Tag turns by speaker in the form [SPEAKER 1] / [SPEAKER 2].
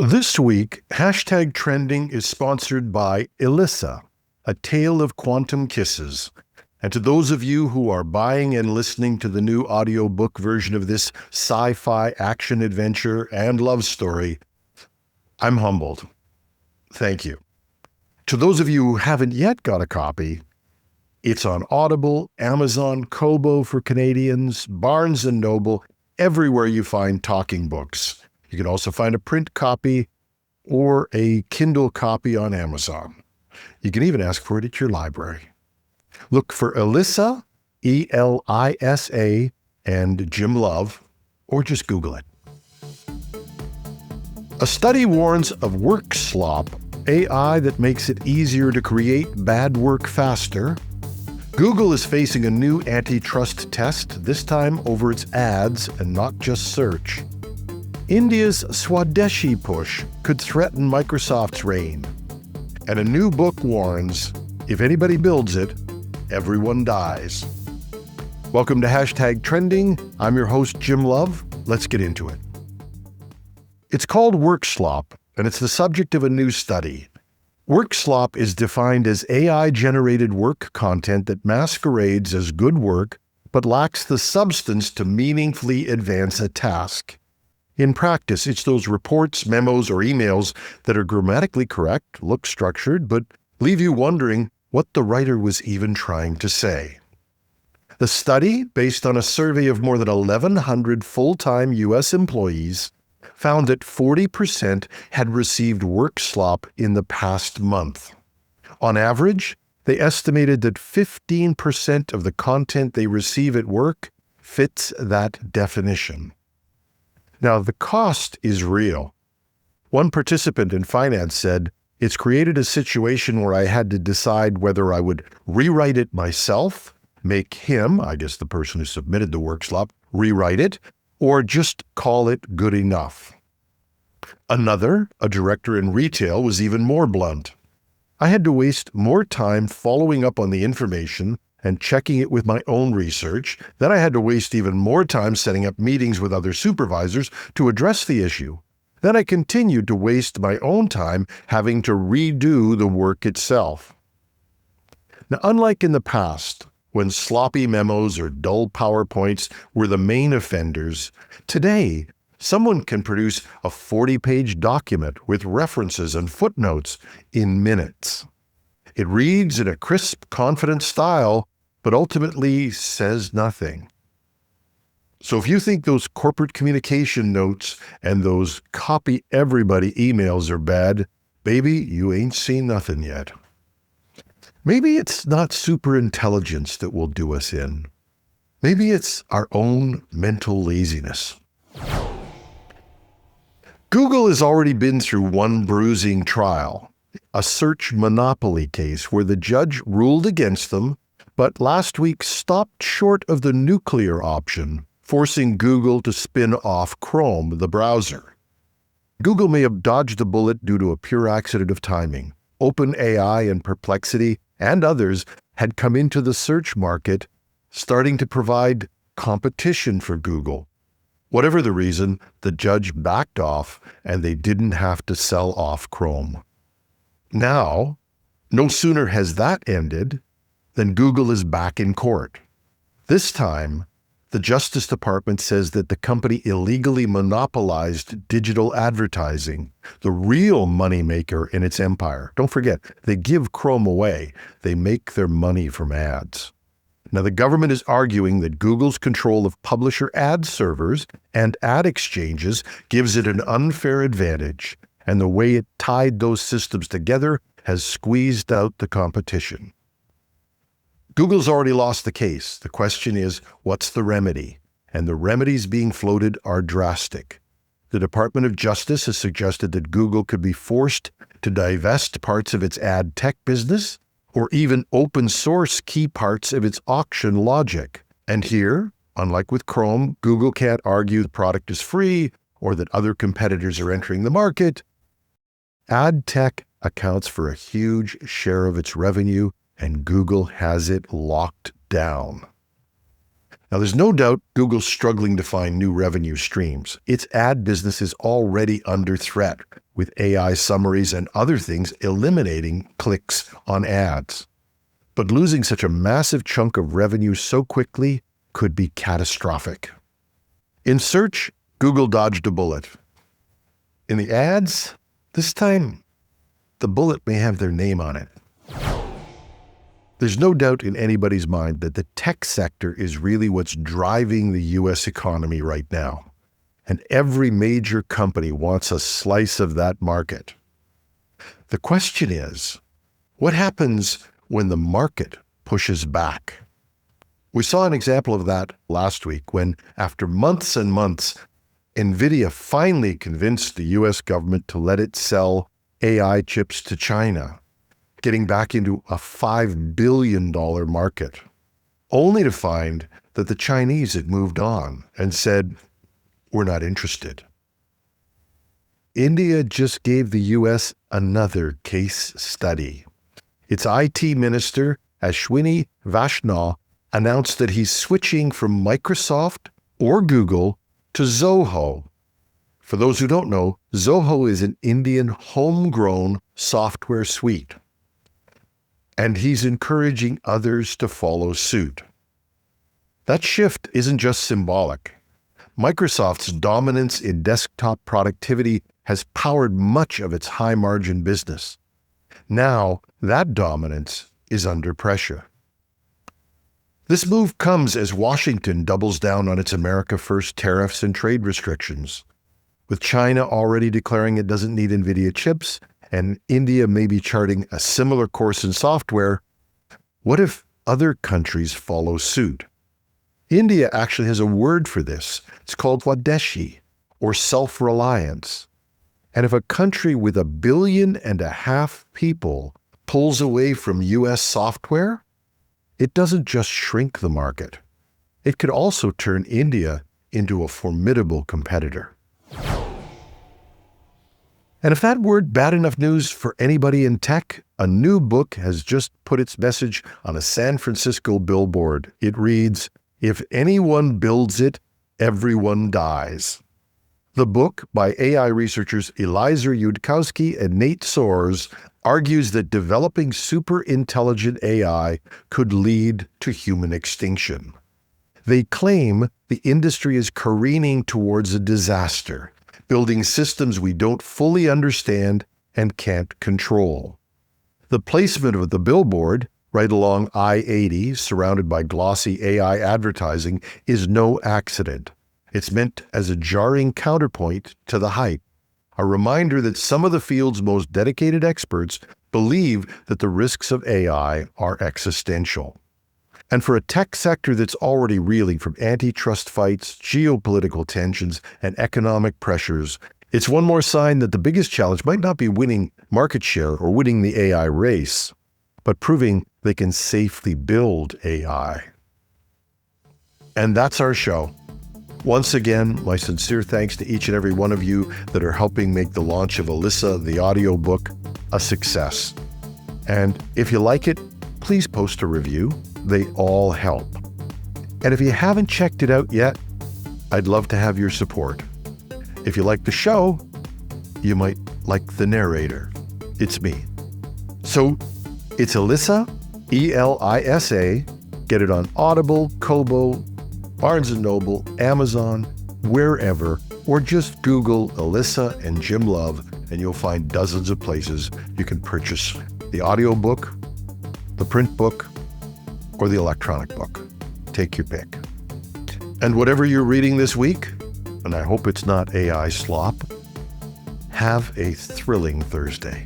[SPEAKER 1] This week, Hashtag Trending is sponsored by Elisa, A Tale of Quantum Kisses. And to those of you who are buying and listening to the new audiobook version of this sci-fi action adventure and love story, I'm humbled. Thank you. To those of you who haven't yet got a copy, it's on Audible, Amazon, Kobo for Canadians, Barnes & Noble, everywhere you find talking books. You can also find a print copy or a Kindle copy on Amazon. You can even ask for it at your library. Look for Elisa, E-L-I-S-A, and Jim Love, or just Google it. A study warns of work slop, AI that makes it easier to create bad work faster. Google is facing a new antitrust test, this time over its ads and not just search. India's Swadeshi push could threaten Microsoft's reign. And a new book warns, if anybody builds it, everyone dies. Welcome to Hashtag Trending. I'm your host, Jim Love. Let's get into it. It's called work slop, and it's the subject of a new study. Work slop is defined as AI-generated work content that masquerades as good work, but lacks the substance to meaningfully advance a task. In practice, it's those reports, memos, or emails that are grammatically correct, look structured, but leave you wondering what the writer was even trying to say. The study, based on a survey of more than 1,100 full-time U.S. employees, found that 40% had received work slop in the past month. On average, they estimated that 15% of the content they receive at work fits that definition. Now, the cost is real. One participant in finance said, "It's created a situation where I had to decide whether I would rewrite it myself, make him," I guess the person who submitted the work slop, rewrite it, or just call it good enough. Another, a director in retail, was even more blunt. "I had to waste more time following up on the information and checking it with my own research. Then I had to waste even more time setting up meetings with other supervisors to address the issue. Then I continued to waste my own time having to redo the work itself." Now, unlike in the past, when sloppy memos or dull PowerPoints were the main offenders, today, someone can produce a 40-page document with references and footnotes in minutes. It reads in a crisp, confident style, but ultimately says nothing. So if you think those corporate communication notes and those copy everybody emails are bad, baby, you ain't seen nothing yet. Maybe it's not superintelligence that will do us in. Maybe it's our own mental laziness. Google has already been through one bruising trial, a search monopoly case where the judge ruled against them, but last week stopped short of the nuclear option, forcing Google to spin off Chrome, the browser. Google may have dodged a bullet due to a pure accident of timing. OpenAI and Perplexity and others had come into the search market, starting to provide competition for Google. Whatever the reason, the judge backed off and they didn't have to sell off Chrome. Now, no sooner has that ended than Google is back in court. This time, the Justice Department says that the company illegally monopolized digital advertising, the real moneymaker in its empire. Don't forget, they give Chrome away. They make their money from ads. Now, the government is arguing that Google's control of publisher ad servers and ad exchanges gives it an unfair advantage, and the way it tied those systems together has squeezed out the competition. Google's already lost the case. The question is, what's the remedy? And the remedies being floated are drastic. The Department of Justice has suggested that Google could be forced to divest parts of its ad tech business, or even open source key parts of its auction logic. And here, unlike with Chrome, Google can't argue the product is free or that other competitors are entering the market. Ad tech accounts for a huge share of its revenue, and Google has it locked down. Now, there's no doubt Google's struggling to find new revenue streams. Its ad business is already under threat, with AI summaries and other things eliminating clicks on ads. But losing such a massive chunk of revenue so quickly could be catastrophic. In search, Google dodged a bullet. In the ads, this time, the bullet may have their name on it. There's no doubt in anybody's mind that the tech sector is really what's driving the U.S. economy right now. And every major company wants a slice of that market. The question is, what happens when the market pushes back? We saw an example of that last week when, after months and months, NVIDIA finally convinced the U.S. government to let it sell AI chips to China, getting back into a $5 billion market, only to find that the Chinese had moved on and said, "We're not interested." India just gave the U.S. another case study. Its IT minister, Ashwini Vaishnaw, announced that he's switching from Microsoft or Google to Zoho. For those who don't know, Zoho is an Indian homegrown software suite. And he's encouraging others to follow suit. That shift isn't just symbolic. Microsoft's dominance in desktop productivity has powered much of its high-margin business. Now, that dominance is under pressure. This move comes as Washington doubles down on its America First tariffs and trade restrictions. With China already declaring it doesn't need NVIDIA chips, and India may be charting a similar course in software, what if other countries follow suit? India actually has a word for this. It's called Swadeshi, or self-reliance. And if a country with 1.5 billion people pulls away from U.S. software, it doesn't just shrink the market. It could also turn India into a formidable competitor. And if that weren't bad enough news for anybody in tech, a new book has just put its message on a San Francisco billboard. It reads, "If anyone builds it, everyone dies." The book, by AI researchers Elisa Yudkowsky and Nate Soares, argues that developing superintelligent AI could lead to human extinction. They claim the industry is careening towards a disaster, building systems we don't fully understand and can't control. The placement of the billboard, right along I-80, surrounded by glossy AI advertising, is no accident. It's meant as a jarring counterpoint to the hype, a reminder that some of the field's most dedicated experts believe that the risks of AI are existential. And for a tech sector that's already reeling from antitrust fights, geopolitical tensions, and economic pressures, it's one more sign that the biggest challenge might not be winning market share or winning the AI race, but proving they can safely build AI. And that's our show. Once again, my sincere thanks to each and every one of you that are helping make the launch of Elisa, the audiobook, a success. And if you like it, please post a review. They all help. And if you haven't checked it out yet, I'd love to have your support. If you like the show, you might like the narrator. It's me. So it's Elisa, E-L-I-S-A. Get it on Audible, Kobo, Barnes & Noble, Amazon, wherever, or just Google Elisa and Jim Love, and you'll find dozens of places you can purchase the audiobook, the print book, or the electronic book. Take your pick. And whatever you're reading this week, and I hope it's not AI slop, have a thrilling Thursday.